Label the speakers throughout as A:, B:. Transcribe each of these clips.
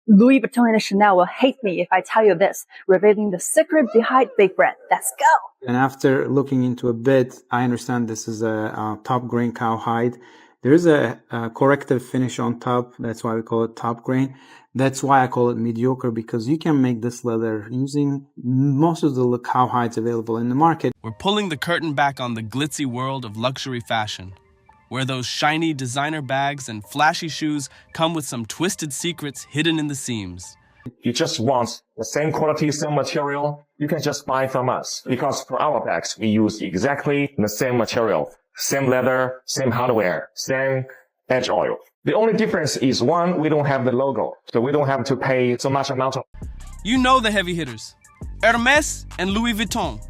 A: Louis Vuitton and Chanel will hate me if I tell you this, revealing the secret behind big brand. Let's go!
B: And after looking into a bit, I understand this is a top grain cowhide. There is a corrective finish on top. That's why we call it top grain. That's why I call it mediocre, because you can make this leather using most of the cowhides available in the market.
C: We're pulling the curtain back on the glitzy world of luxury fashion, where those shiny designer bags and flashy shoes come with some twisted secrets hidden in the seams.
D: You just want the same quality, same material, you can just buy from us. Because for our bags, we use exactly the same material, same leather, same hardware, same edge oil. The only difference is, one, we don't have the logo, so we don't have to pay so much amount of...
C: You know the heavy hitters. Hermès and Louis Vuitton.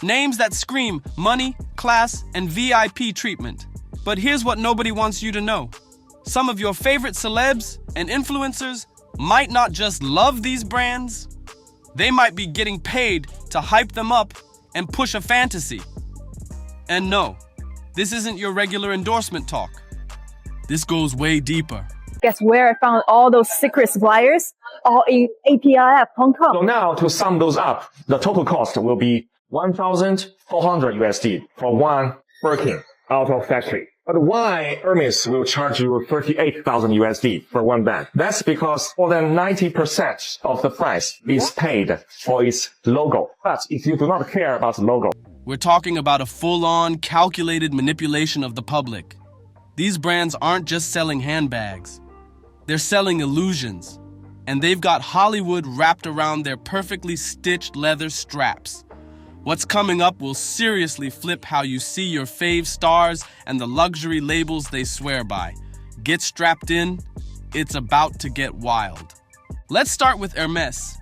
C: Names that scream money, class, and VIP treatment. But here's what nobody wants you to know. Some of your favorite celebs and influencers might not just love these brands, they might be getting paid to hype them up and push a fantasy. And no, this isn't your regular endorsement talk. This goes way deeper.
A: Guess where I found all those secret suppliers? All in APIF Hong Kong.
D: So now, to sum those up, the total cost will be 1,400 USD for one Birkin out of factory. But why Hermes will charge you 38,000 USD for one bag? That's because more than 90% of the price is paid for its logo. But if you do not care about the logo,
C: we're talking about a full-on, calculated manipulation of the public. These brands aren't just selling handbags. They're selling illusions. And they've got Hollywood wrapped around their perfectly stitched leather straps. What's coming up will seriously flip how you see your fave stars and the luxury labels they swear by. Get strapped in, it's about to get wild. Let's start with Hermès,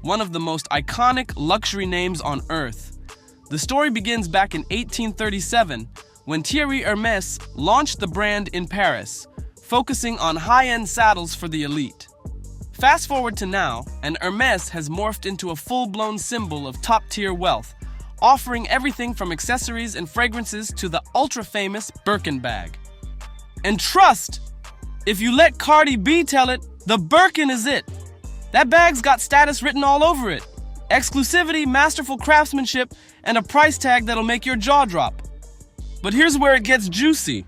C: one of the most iconic luxury names on earth. The story begins back in 1837 when Thierry Hermès launched the brand in Paris, focusing on high-end saddles for the elite. Fast forward to now, and Hermès has morphed into a full-blown symbol of top-tier wealth, offering everything from accessories and fragrances to the ultra-famous Birkin bag. And trust, if you let Cardi B tell it, the Birkin is it. That bag's got status written all over it. Exclusivity, masterful craftsmanship, and a price tag that'll make your jaw drop. But here's where it gets juicy.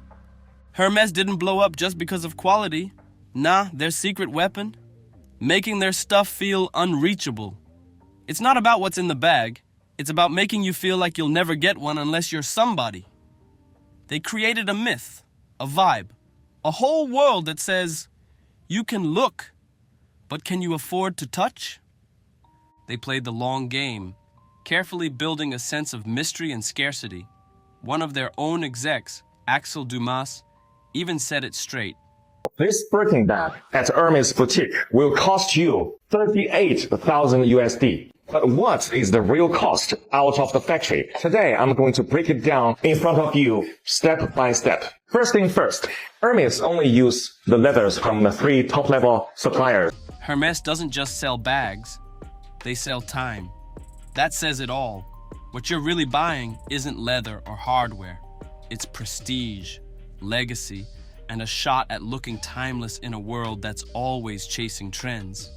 C: Hermès didn't blow up just because of quality. Nah, their secret weapon? Making their stuff feel unreachable. It's not about what's in the bag. It's about making you feel like you'll never get one unless you're somebody. They created a myth, a vibe, a whole world that says, you can look, but can you afford to touch? They played the long game, carefully building a sense of mystery and scarcity. One of their own execs, Axel Dumas, even said it straight.
D: This Birkin bag at Hermes boutique will cost you 38,000 USD. But what is the real cost out of the factory? Today, I'm going to break it down in front of you step by step. First thing first, Hermes only use the leathers from the 3 top-level suppliers.
C: Hermès doesn't just sell bags, they sell time. That says it all. What you're really buying isn't leather or hardware. It's prestige, legacy, and a shot at looking timeless in a world that's always chasing trends.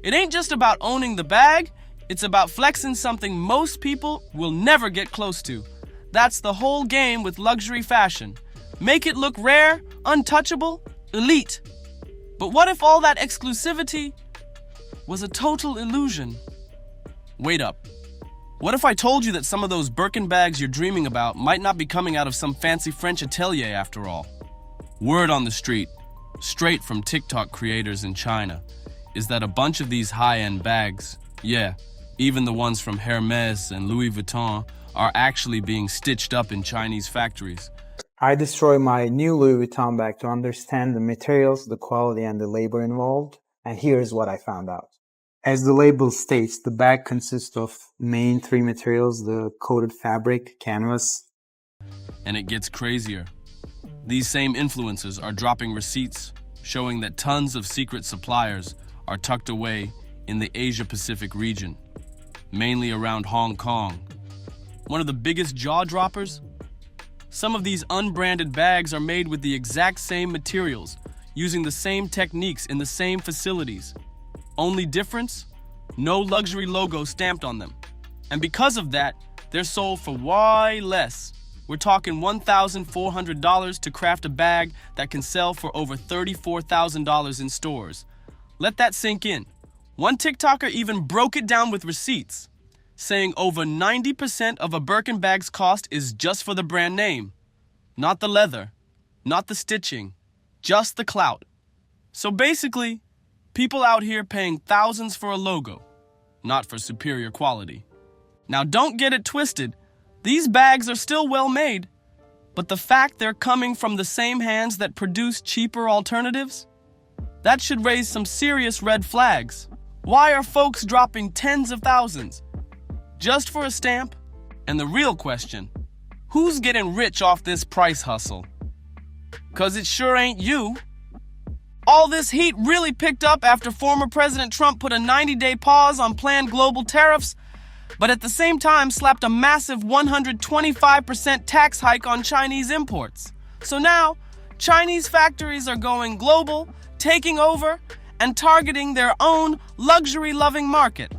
C: It ain't just about owning the bag, it's about flexing something most people will never get close to. That's the whole game with luxury fashion. Make it look rare, untouchable, elite. But what if all that exclusivity was a total illusion? Wait up. What if I told you that some of those Birkin bags you're dreaming about might not be coming out of some fancy French atelier after all? Word on the street, straight from TikTok creators in China, is that a bunch of these high-end bags, yeah, even the ones from Hermès and Louis Vuitton, are actually being stitched up in Chinese factories.
B: I destroy my new Louis Vuitton bag to understand the materials, the quality, and the labor involved, and here's what I found out. As the label states, the bag consists of main 3 materials, the coated fabric, canvas.
C: And it gets crazier. These same influencers are dropping receipts showing that tons of secret suppliers are tucked away in the Asia-Pacific region, mainly around Hong Kong. One of the biggest jaw-droppers? Some of these unbranded bags are made with the exact same materials, using the same techniques in the same facilities. Only difference? No luxury logo stamped on them. And because of that, they're sold for way less. We're talking $1,400 to craft a bag that can sell for over $34,000 in stores. Let that sink in. One TikToker even broke it down with receipts, saying over 90% of a Birkin bag's cost is just for the brand name. Not the leather, not the stitching, just the clout. So basically, people out here paying thousands for a logo, not for superior quality. Now don't get it twisted. These bags are still well made, but the fact they're coming from the same hands that produce cheaper alternatives? That should raise some serious red flags. Why are folks dropping tens of thousands just for a stamp? And the real question, who's getting rich off this price hustle? 'Cause it sure ain't you. All this heat really picked up after former President Trump put a 90-day pause on planned global tariffs, but at the same time slapped a massive 125% tax hike on Chinese imports. So now, Chinese factories are going global, taking over, and targeting their own luxury-loving market,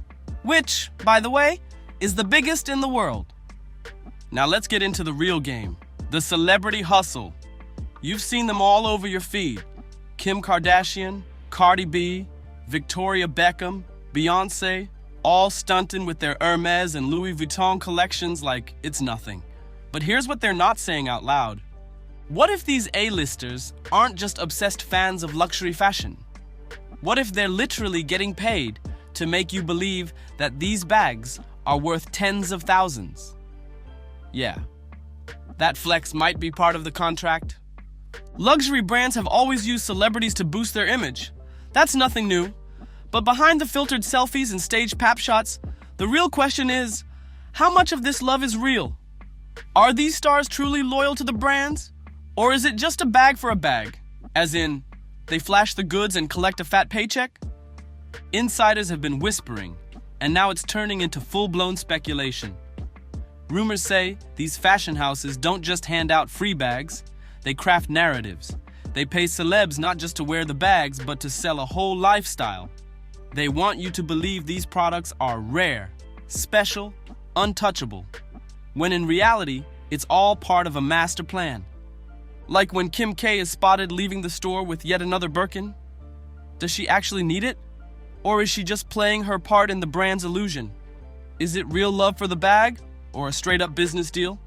C: which, by the way, is the biggest in the world. Now let's get into the real game, the celebrity hustle. You've seen them all over your feed. Kim Kardashian, Cardi B, Victoria Beckham, Beyonce, all stunting with their Hermès and Louis Vuitton collections like it's nothing. But here's what they're not saying out loud. What if these A-listers aren't just obsessed fans of luxury fashion? What if they're literally getting paid to make you believe that these bags are worth tens of thousands? Yeah, that flex might be part of the contract. Luxury brands have always used celebrities to boost their image. That's nothing new. But behind the filtered selfies and staged pap shots, the real question is, how much of this love is real? Are these stars truly loyal to the brands? Or is it just a bag for a bag? As in, they flash the goods and collect a fat paycheck? Insiders have been whispering, and now it's turning into full-blown speculation. Rumors say these fashion houses don't just hand out free bags, they craft narratives. They pay celebs not just to wear the bags, but to sell a whole lifestyle. They want you to believe these products are rare, special, untouchable, when in reality, it's all part of a master plan. Like when Kim K is spotted leaving the store with yet another Birkin. Does she actually need it? Or is she just playing her part in the brand's illusion? Is it real love for the bag, or a straight-up business deal?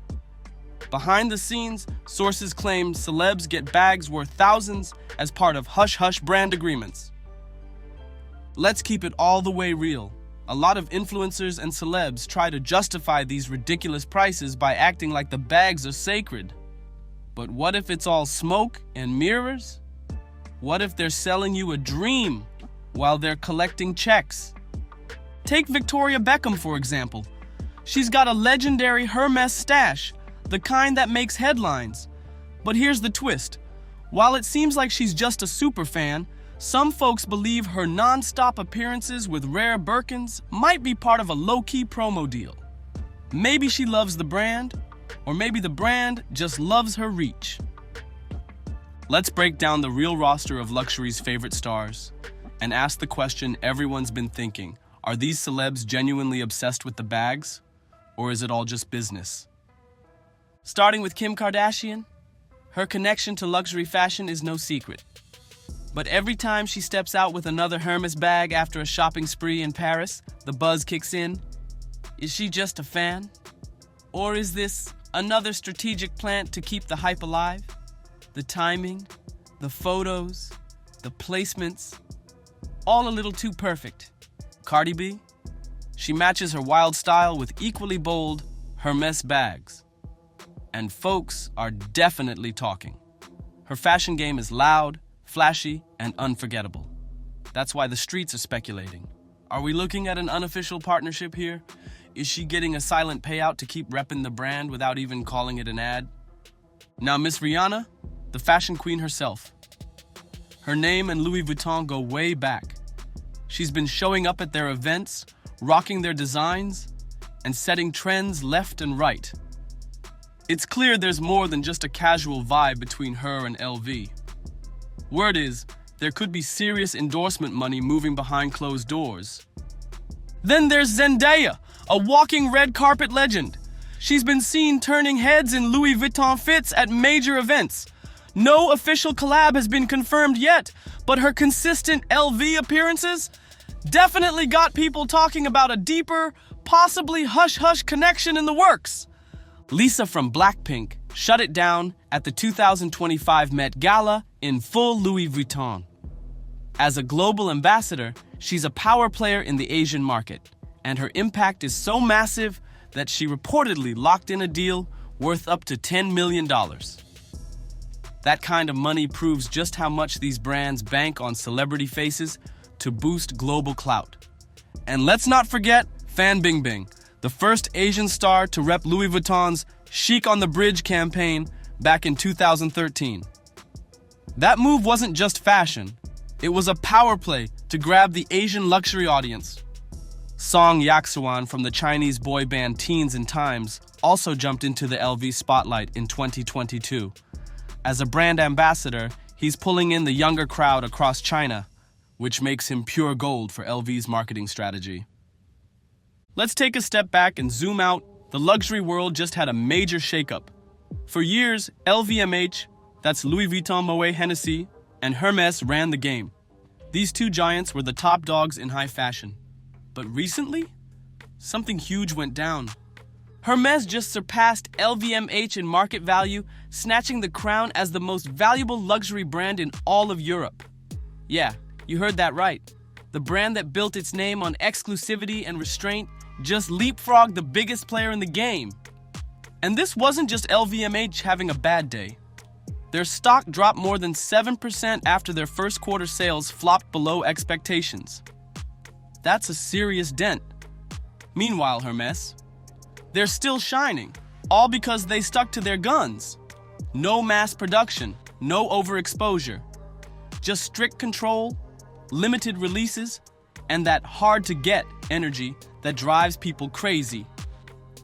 C: Behind the scenes, sources claim celebs get bags worth thousands as part of hush-hush brand agreements. Let's keep it all the way real. A lot of influencers and celebs try to justify these ridiculous prices by acting like the bags are sacred. But what if it's all smoke and mirrors? What if they're selling you a dream while they're collecting checks? Take Victoria Beckham, for example. She's got a legendary Hermès stash, the kind that makes headlines. But here's the twist. While it seems like she's just a super fan, some folks believe her non-stop appearances with rare Birkins might be part of a low-key promo deal. Maybe she loves the brand, or maybe the brand just loves her reach. Let's break down the real roster of luxury's favorite stars and ask the question everyone's been thinking. Are these celebs genuinely obsessed with the bags, or is it all just business? Starting with Kim Kardashian, her connection to luxury fashion is no secret. But every time she steps out with another Hermès bag after a shopping spree in Paris, the buzz kicks in. Is she just a fan? Or is this another strategic plan to keep the hype alive? The timing, the photos, the placements, all a little too perfect. Cardi B? She matches her wild style with equally bold Hermès bags. And folks are definitely talking. Her fashion game is loud, flashy, and unforgettable. That's why the streets are speculating. Are we looking at an unofficial partnership here? Is she getting a silent payout to keep repping the brand without even calling it an ad? Now, Miss Rihanna, the fashion queen herself. Her name and Louis Vuitton go way back. She's been showing up at their events, rocking their designs, and setting trends left and right. It's clear there's more than just a casual vibe between her and LV. Word is, there could be serious endorsement money moving behind closed doors. Then there's Zendaya, a walking red carpet legend. She's been seen turning heads in Louis Vuitton fits at major events. No official collab has been confirmed yet, but her consistent LV appearances definitely got people talking about a deeper, possibly hush-hush connection in the works. Lisa from Blackpink shut it down at the 2025 Met Gala in full Louis Vuitton. As a global ambassador, she's a power player in the Asian market, and her impact is so massive that she reportedly locked in a deal worth up to $10 million. That kind of money proves just how much these brands bank on celebrity faces to boost global clout. And let's not forget Fan Bingbing, the first Asian star to rep Louis Vuitton's Chic on the Bridge campaign back in 2013. That move wasn't just fashion, it was a power play to grab the Asian luxury audience. Song Yaksuan from the Chinese boy band Teens in Times also jumped into the LV spotlight in 2022. As a brand ambassador, he's pulling in the younger crowd across China, which makes him pure gold for LV's marketing strategy. Let's take a step back and zoom out. The luxury world just had a major shakeup. For years, LVMH, that's Louis Vuitton Moet Hennessy, and Hermès ran the game. These two giants were the top dogs in high fashion. But recently, something huge went down. Hermès just surpassed LVMH in market value, snatching the crown as the most valuable luxury brand in all of Europe. Yeah, you heard that right. The brand that built its name on exclusivity and restraint just leapfrogged the biggest player in the game. And this wasn't just LVMH having a bad day. Their stock dropped more than 7% after their first quarter sales flopped below expectations. That's a serious dent. Meanwhile, Hermès, they're still shining, all because they stuck to their guns. No mass production, no overexposure. Just strict control, limited releases, and that hard-to-get energy that drives people crazy.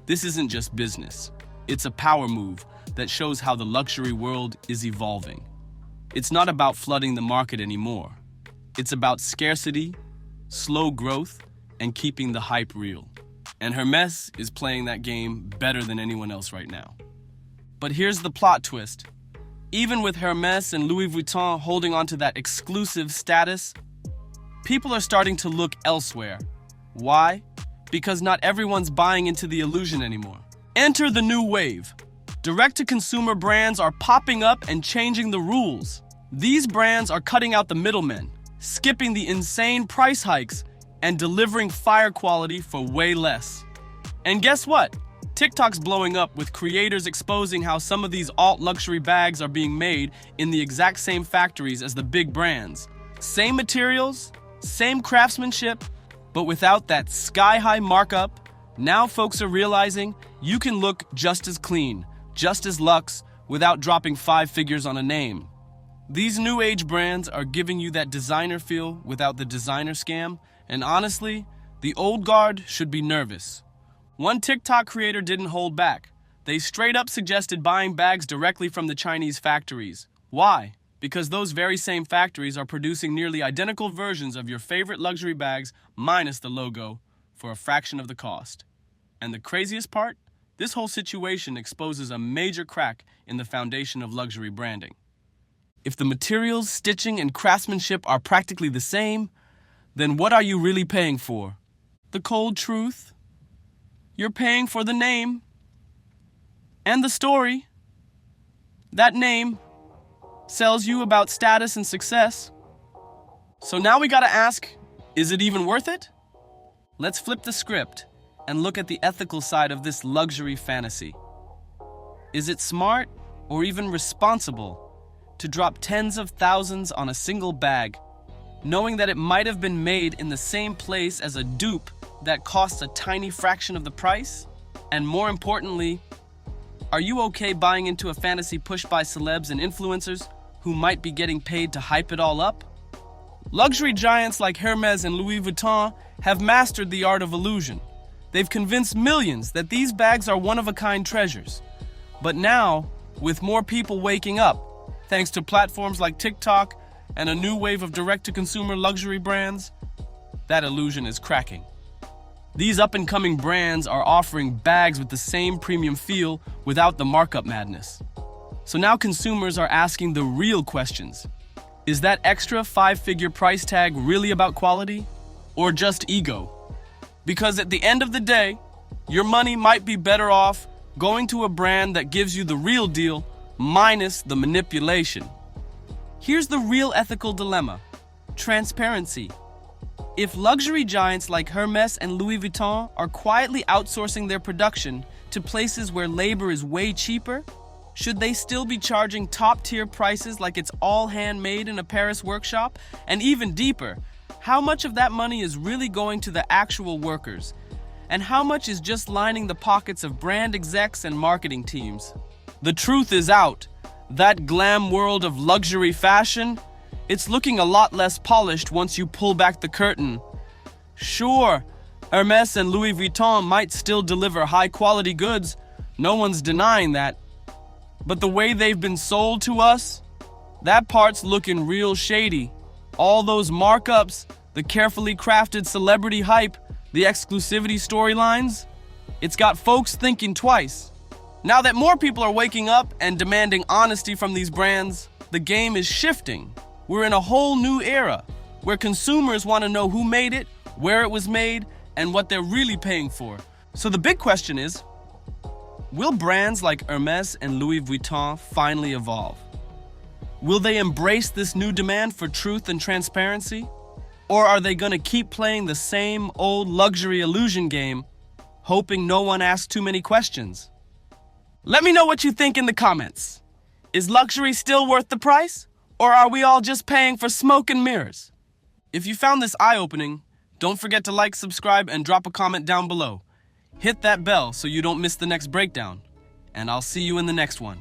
C: This isn't just business. It's a power move that shows how the luxury world is evolving. It's not about flooding the market anymore. It's about scarcity, slow growth, and keeping the hype real. And Hermès is playing that game better than anyone else right now. But here's the plot twist. Even with Hermès and Louis Vuitton holding on to that exclusive status, people are starting to look elsewhere. Why? Because not everyone's buying into the illusion anymore. Enter the new wave. Direct-to-consumer brands are popping up and changing the rules. These brands are cutting out the middlemen, skipping the insane price hikes, and delivering fire quality for way less. And guess what? TikTok's blowing up with creators exposing how some of these alt-luxury bags are being made in the exact same factories as the big brands. Same materials, same craftsmanship, but without that sky-high markup. Now folks are realizing you can look just as clean, just as luxe, without dropping 5 figures on a name. These new age brands are giving you that designer feel without the designer scam, and honestly, the old guard should be nervous. One TikTok creator didn't hold back. They straight up suggested buying bags directly from the Chinese factories. Why? Because those very same factories are producing nearly identical versions of your favorite luxury bags minus the logo for a fraction of the cost. And the craziest part? This whole situation exposes a major crack in the foundation of luxury branding. If the materials, stitching, and craftsmanship are practically the same, then what are you really paying for? The cold truth? You're paying for the name and the story. That name sells you about status and success. So now we gotta ask, is it even worth it? Let's flip the script and look at the ethical side of this luxury fantasy. Is it smart or even responsible to drop tens of thousands on a single bag, knowing that it might have been made in the same place as a dupe that costs a tiny fraction of the price? And more importantly, are you okay buying into a fantasy pushed by celebs and influencers who might be getting paid to hype it all up? Luxury giants like Hermès and Louis Vuitton have mastered the art of illusion. They've convinced millions that these bags are one-of-a-kind treasures. But now, with more people waking up, thanks to platforms like TikTok and a new wave of direct-to-consumer luxury brands, that illusion is cracking. These up-and-coming brands are offering bags with the same premium feel without the markup madness. So now consumers are asking the real questions. Is that extra 5-figure price tag really about quality or just ego? Because at the end of the day, your money might be better off going to a brand that gives you the real deal minus the manipulation. Here's the real ethical dilemma: transparency. If luxury giants like Hermès and Louis Vuitton are quietly outsourcing their production to places where labor is way cheaper, should they still be charging top-tier prices like it's all handmade in a Paris workshop? And even deeper, how much of that money is really going to the actual workers? And how much is just lining the pockets of brand execs and marketing teams? The truth is out. That glam world of luxury fashion, it's looking a lot less polished once you pull back the curtain. Sure, Hermès and Louis Vuitton might still deliver high-quality goods, no one's denying that. But the way they've been sold to us, that part's looking real shady. All those markups, the carefully crafted celebrity hype, the exclusivity storylines, it's got folks thinking twice. Now that more people are waking up and demanding honesty from these brands, the game is shifting. We're in a whole new era where consumers want to know who made it, where it was made, and what they're really paying for. So the big question is, will brands like Hermès and Louis Vuitton finally evolve? Will they embrace this new demand for truth and transparency? Or are they going to keep playing the same old luxury illusion game, hoping no one asks too many questions? Let me know what you think in the comments. Is luxury still worth the price? Or are we all just paying for smoke and mirrors? If you found this eye-opening, don't forget to like, subscribe, and drop a comment down below. Hit that bell so you don't miss the next breakdown. And I'll see you in the next one.